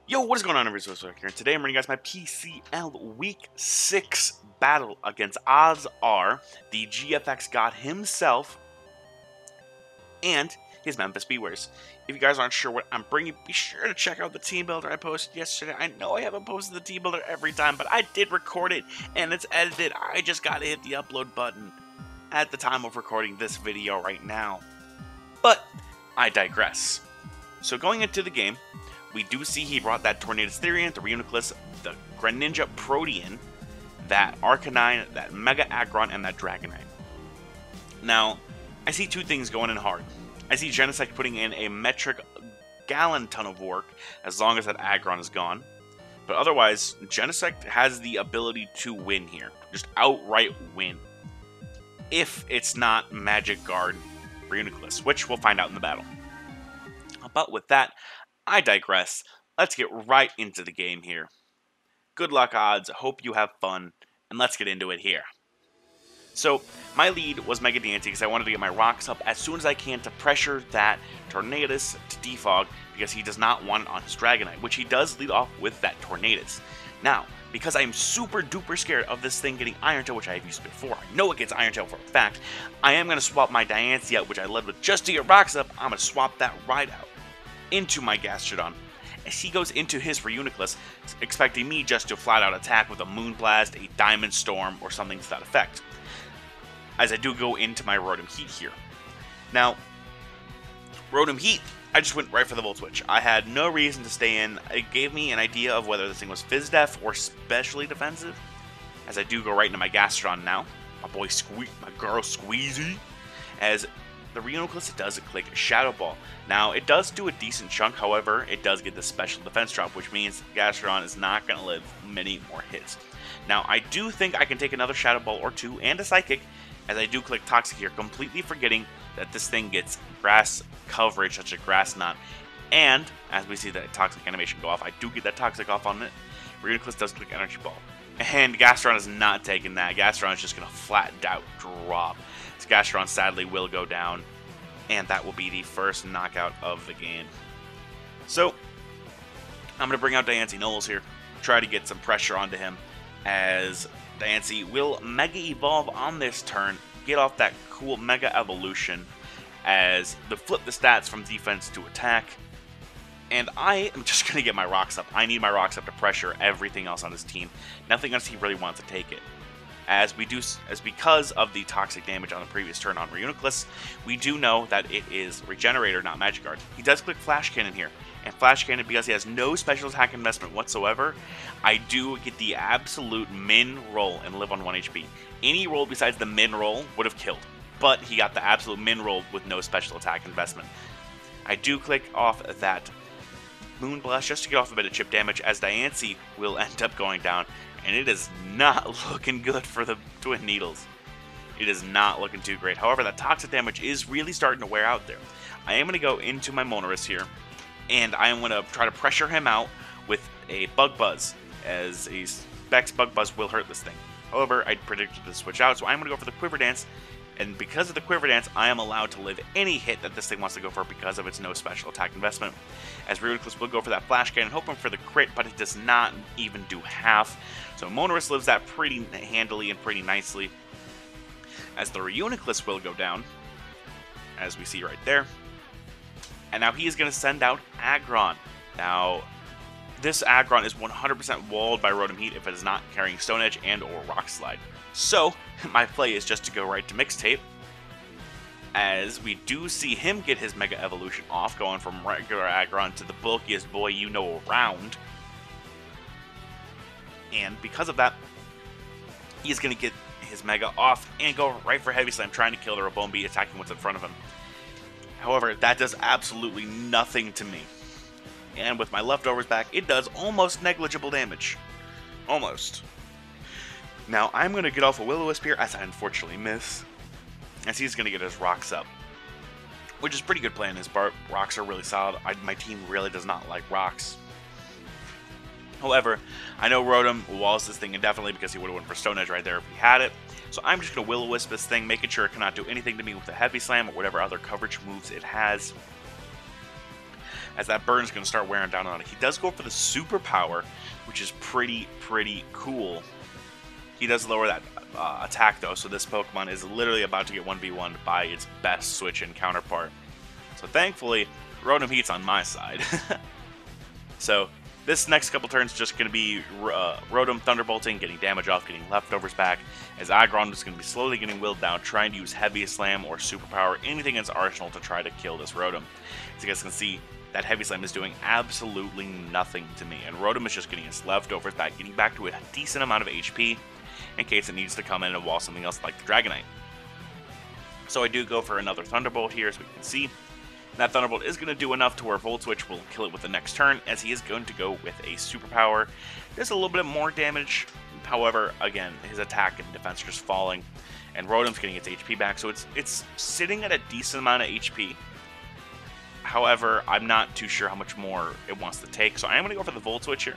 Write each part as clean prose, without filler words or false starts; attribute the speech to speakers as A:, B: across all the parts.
A: Yo, what is going on, everybody? Sawk here. Today I'm bringing you guys my PCL Week 6 battle against odds are the GFX God himself and his Memphis Bewears. If you guys aren't sure what I'm bringing, be sure to check out the team builder I posted yesterday. I know I haven't posted the team builder every time, but I did record it and it's edited. I just gotta hit the upload button at the time of recording this video right now. But I digress. So going into the game, we do see he brought that Twinneedles Therian, the Reuniclus, the Greninja Protean, that Arcanine, that Mega Aggron, and that Dragonite. Now, I see two things going in hard. I see Genesect putting in a metric gallon ton of work as long as that Aggron is gone. But otherwise, Genesect has the ability to win here. Just outright win. If it's not Magic Guard Reuniclus, which we'll find out in the battle. But with that, I digress. Let's get right into the game here. Good luck, odds. Hope you have fun, and let's get into it here. So, my lead was Mega Dancey because I wanted to get my rocks up as soon as I can to pressure that Tornadus to defog because he does not want it on his Dragonite, which he does lead off with that Tornadus. Now, because I'm super duper scared of this thing getting Iron Tail, which I have used before, I know it gets Iron Tail for a fact, I am going to swap my Diancie out, which I led with just to get rocks up. I'm going to swap that right out into my Gastrodon as he goes into his Reuniclus, expecting me just to flat out attack with a Moonblast, a Diamond Storm, or something to that effect. As I do go into my Rotom Heat here. Now, Rotom Heat, I just went right for the Volt Switch. I had no reason to stay in. It gave me an idea of whether this thing was Fizz Def or specially defensive. As I do go right into my Gastrodon now. My boy my girl Squeezy. As the Reuniclus does click Shadow Ball. Now, it does do a decent chunk, however, it does get this special defense drop, which means Gastrodon is not going to live many more hits. Now, I do think I can take another Shadow Ball or two and a Psychic, as I do click Toxic here, completely forgetting that this thing gets grass coverage, such as Grass Knot. And, as we see that Toxic animation go off, I do get that Toxic off on it. Reuniclus does click Energy Ball. And Gastrodon is not taking that. Gastrodon is just going to flat out drop. So Gastrodon sadly will go down, and that will be the first knockout of the game. So, I'm going to bring out Diancie Knowles here, try to get some pressure onto him, as Diancie will Mega Evolve on this turn, get off that cool Mega Evolution, as they flip the stats from defense to attack, and I am just going to get my rocks up. I need my rocks up to pressure everything else on this team. Nothing else he really wants to take it. As because of the toxic damage on the previous turn on Reuniclus, we do know that it is Regenerator, not Magic Guard. He does click Flash Cannon here, and Flash Cannon, because he has no special attack investment whatsoever, I do get the absolute min roll and live on 1 HP. Any roll besides the min roll would have killed, but he got the absolute min roll with no special attack investment. I do click off that Moonblast just to get off a bit of chip damage, as Diancie will end up going down. And it is not looking good for the Twinneedles. It is not looking too great. However, that toxic damage is really starting to wear out there. I am going to go into my Moltres here, and I am going to try to pressure him out with a Bug Buzz, as a Specs Bug Buzz will hurt this thing. However, I predicted to switch out, so I'm going to go for the Quiver Dance, and because of the Quiver Dance, I am allowed to live any hit that this thing wants to go for because of its no special attack investment. As Reuniclus will go for that Flash Cannon, hoping for the crit, but it does not even do half. So Moltres lives that pretty handily and pretty nicely. As the Reuniclus will go down, as we see right there. And now he is going to send out Aggron. Now, this Aggron is 100% walled by Rotom Heat if it is not carrying Stone Edge and or Rock Slide. So, my play is just to go right to Mixtape, as we do see him get his Mega Evolution off, going from regular Aggron to the bulkiest boy you know around. And because of that, he's going to get his Mega off and go right for Heavy Slam, trying to kill the Rabombi, attacking what's in front of him. However, that does absolutely nothing to me. And with my leftovers back, it does almost negligible damage. Almost. Now, I'm going to get off a Will-O-Wisp here, as I unfortunately miss, as he's going to get his rocks up. Which is pretty good play on his part. Rocks are really solid. My team really does not like rocks. However, I know Rotom walls this thing indefinitely because he would have went for Stone Edge right there if he had it. So I'm just going to Will-O-Wisp this thing, making sure it cannot do anything to me with a Heavy Slam or whatever other coverage moves it has. as that burn is going to start wearing down on it. He does go for the superpower, which is pretty cool. He does lower that attack though, so this Pokemon is literally about to get 1v1 by its best switch-in counterpart. So thankfully, Rotom Heat's on my side. So this next couple turns just going to be Rotom Thunderbolting, getting damage off, getting leftovers back, as Aggron is going to be slowly getting willed down, trying to use Heavy Slam or Superpower, anything in its arsenal to try to kill this Rotom. As you guys can see, that Heavy Slam is doing absolutely nothing to me, and Rotom is just getting its leftovers back, getting back to a decent amount of HP in case it needs to come in and wall something else like the Dragonite. So I do go for another Thunderbolt here, as we can see. That Thunderbolt is going to do enough to where Volt Switch will kill it with the next turn, as he is going to go with a Superpower. There's a little bit more damage, however, again, his attack and defense are just falling, and Rotom's getting its HP back, so it's sitting at a decent amount of HP. However, I'm not too sure how much more it wants to take, so I am going to go for the Volt Switch here,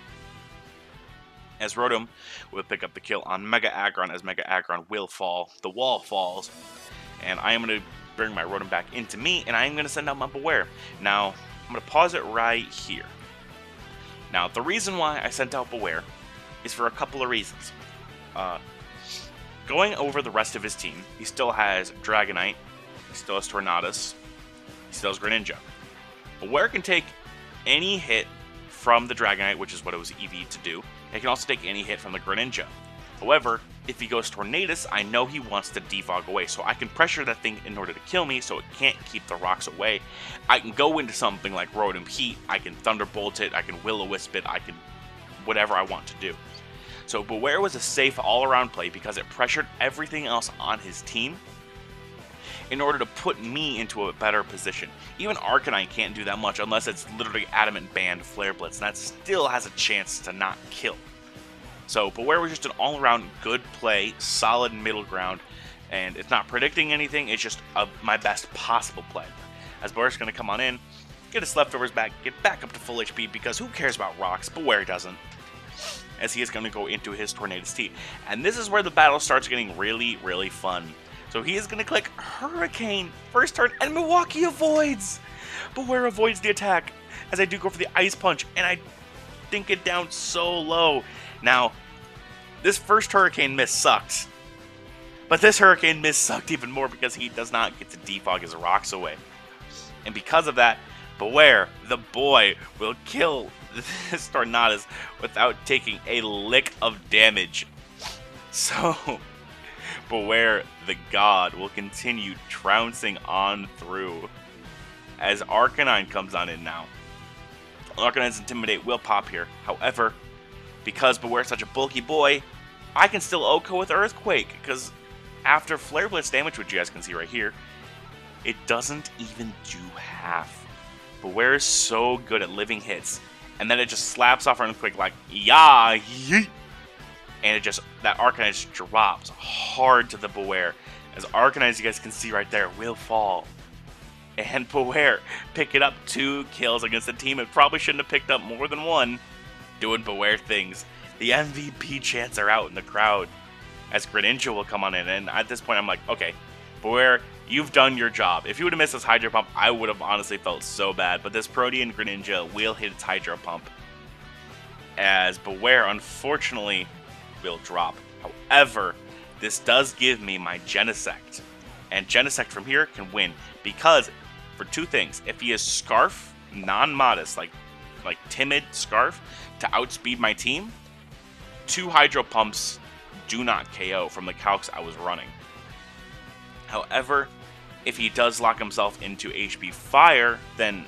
A: as Rotom will pick up the kill on Mega Aggron, as Mega Aggron will fall. The wall falls, and I am going to bring my Rotom back into me, and I am going to send out my Bewear. Now, I'm going to pause it right here. Now, the reason why I sent out Bewear is for a couple of reasons. Going over the rest of his team, he still has Dragonite, he still has Tornadus, he still has Greninja. Bewear can take any hit from the Dragonite, which is what it was EV'd to do. It can also take any hit from the Greninja. However, if he goes Tornadus, I know he wants to defog away, so I can pressure that thing in order to kill me, so it can't keep the rocks away. I can go into something like Rotom Heat, I can Thunderbolt it, I can Will-O-Wisp it, I can whatever I want to do. So Bewear was a safe all-around play because it pressured everything else on his team in order to put me into a better position. Even Arcanine can't do that much unless it's literally Adamant Band Flare Blitz, and that still has a chance to not kill. So Bewear was just an all-around good play, solid middle ground, and it's not predicting anything, it's just my best possible play. As Bewear's going to come on in, get his leftovers back, get back up to full HP, because who cares about rocks? Bewear doesn't. As he is going to go into his Tornadus Teat. And this is where the battle starts getting really fun. So he is going to click Hurricane, first turn, and Milwaukee avoids! Bewear avoids the attack, as I do go for the Ice Punch, and I dink it down so low. Now, this first Hurricane miss sucked, but this Hurricane miss sucked even more because he does not get to defog his rocks away. And because of that, Bewear, the boy, will kill this Tornadus without taking a lick of damage. So, Bewear, the god, will continue trouncing on through as Arcanine comes on in now. Arcanine's Intimidate will pop here. However, because Bewear's such a bulky boy, I can still OHKO with Earthquake, because after Flare Blitz damage, which you guys can see right here, it doesn't even do half. Bewear is so good at living hits, and then it just slaps off Earthquake like, yeah, yeet! And it just, that Arcanine just drops hard to the Bewear, as Arcanine, as you guys can see right there, will fall. And Bewear pick up 2 kills against the team. It probably shouldn't have picked up more than 1. Doing Bewear things. The MVP chants are out in the crowd as Greninja will come on in, and at this point I'm like, okay, Bewear, you've done your job. If you would have missed this Hydro Pump, I would have honestly felt so bad, but this Protean Greninja will hit its Hydro Pump, as Bewear unfortunately will drop. However, this does give me my Genesect, and Genesect from here can win, because for 2 things. If he is Scarf, non-modest, like timid Scarf, to outspeed my team, 2 Hydro Pumps do not KO from the calcs I was running. However, if he does lock himself into HP Fire, then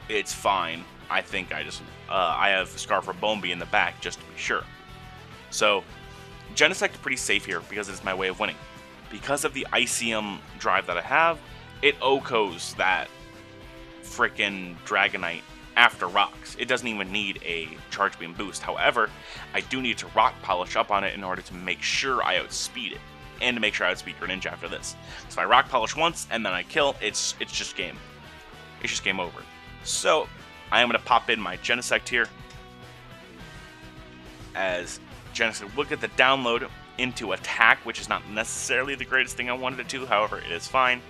A: it's fine. I think I have Scarf or Bombi in the back just to be sure. So, Genesect pretty safe here because it's my way of winning. Because of the Icium drive that I have, it OHKOs that frickin' Dragonite after rocks. It doesn't even need a Charge Beam boost. However, I do need to Rock Polish up on it in order to make sure I outspeed it, and to make sure I outspeed Greninja after this. So if I Rock Polish once and then I kill, it's just game. It's just game over. So I am going to pop in my Genesect here, as Genesect will get the download into attack, which is not necessarily the greatest thing I wanted it to. However, it is fine.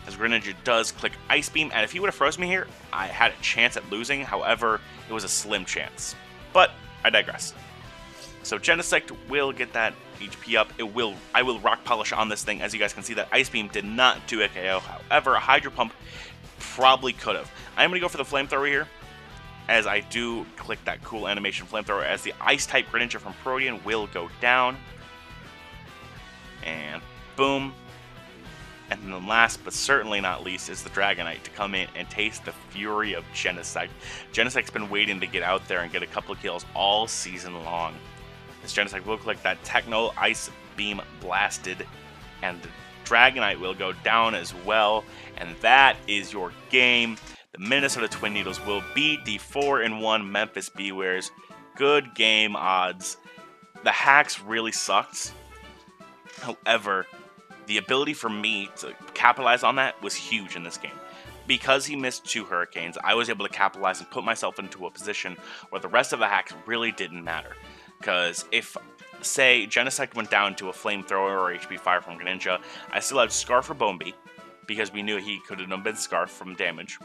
A: as Greninja does click Ice Beam, and if he would have frozen me here, I had a chance at losing. However, it was a slim chance. But I digress. So Genesect will get that HP up. I will Rock Polish on this thing. As you guys can see, that Ice Beam did not do a KO. However, a Hydro Pump probably could have. I'm going to go for the Flamethrower here, as I do click that cool animation Flamethrower, as the Ice-type Greninja from Protean will go down. And boom. And then last, but certainly not least, is the Dragonite to come in and taste the fury of Genesect. Genesect's been waiting to get out there and get a couple of kills all season long. This Genesect will click that Techno Ice Beam blasted, and the Dragonite will go down as well. And that is your game. The Minnesota Twinneedles will beat the 4-1 Memphis Bewears. Good game, odds. The hacks really sucked. However, the ability for me to capitalize on that was huge in this game. Because he missed 2 Hurricanes, I was able to capitalize and put myself into a position where the rest of the hacks really didn't matter. Because if, say, Genesect went down to a Flamethrower or HP Fire from Greninja, I still had Scarf for Bombi, because we knew he could have been Scarf from damage.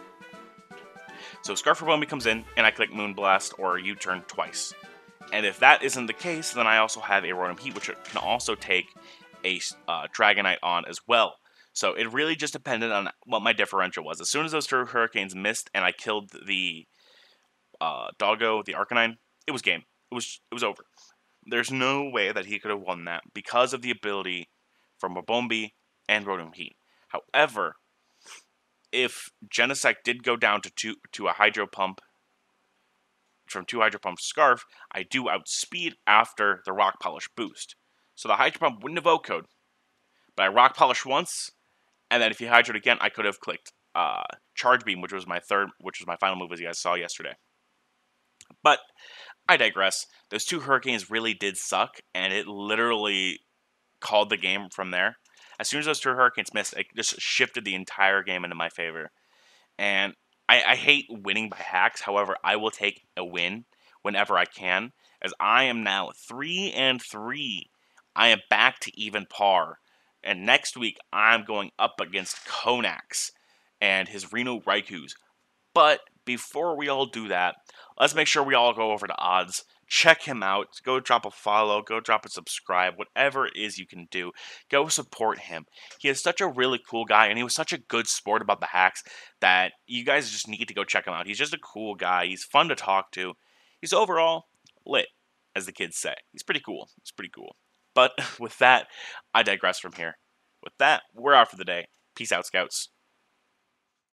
A: So Scarf for Bombi comes in, and I click Moonblast or U-turn twice. And if that isn't the case, then I also have a Rotom Heat, which can also take a Dragonite on as well. So it really just depended on what my differential was. As soon as those 2 Hurricanes missed and I killed the Doggo, the Arcanine, it was game. It was over. There's no way that he could have won that because of the ability from Bombi and Rotom Heat. However, if Genesect did go down to a Hydro Pump, from 2 Hydro Pump Scarf, I do outspeed after the Rock Polish boost. So the Hydro Pump wouldn't have O-code, but I Rock Polish once, and then if he Hydroed again, I could have clicked Charge Beam, which was my final move, as you guys saw yesterday. But I digress. Those 2 Hurricanes really did suck, and it literally called the game from there. As soon as those 2 Hurricanes missed, it just shifted the entire game into my favor. And I hate winning by hacks. However, I will take a win whenever I can, as I am now 3-3. I am back to even par. And next week, I'm going up against Konax and his Reno Raikus. But before we all do that, let's make sure we all go over to odds. Check him out. Go drop a follow. Go drop a subscribe. Whatever it is you can do, go support him. He is such a really cool guy, and he was such a good sport about the hacks that you guys just need to go check him out. He's just a cool guy. He's fun to talk to. He's overall lit, as the kids say. He's pretty cool. He's pretty cool. But with that, I digress from here. With that, we're out for the day. Peace out, Scouts.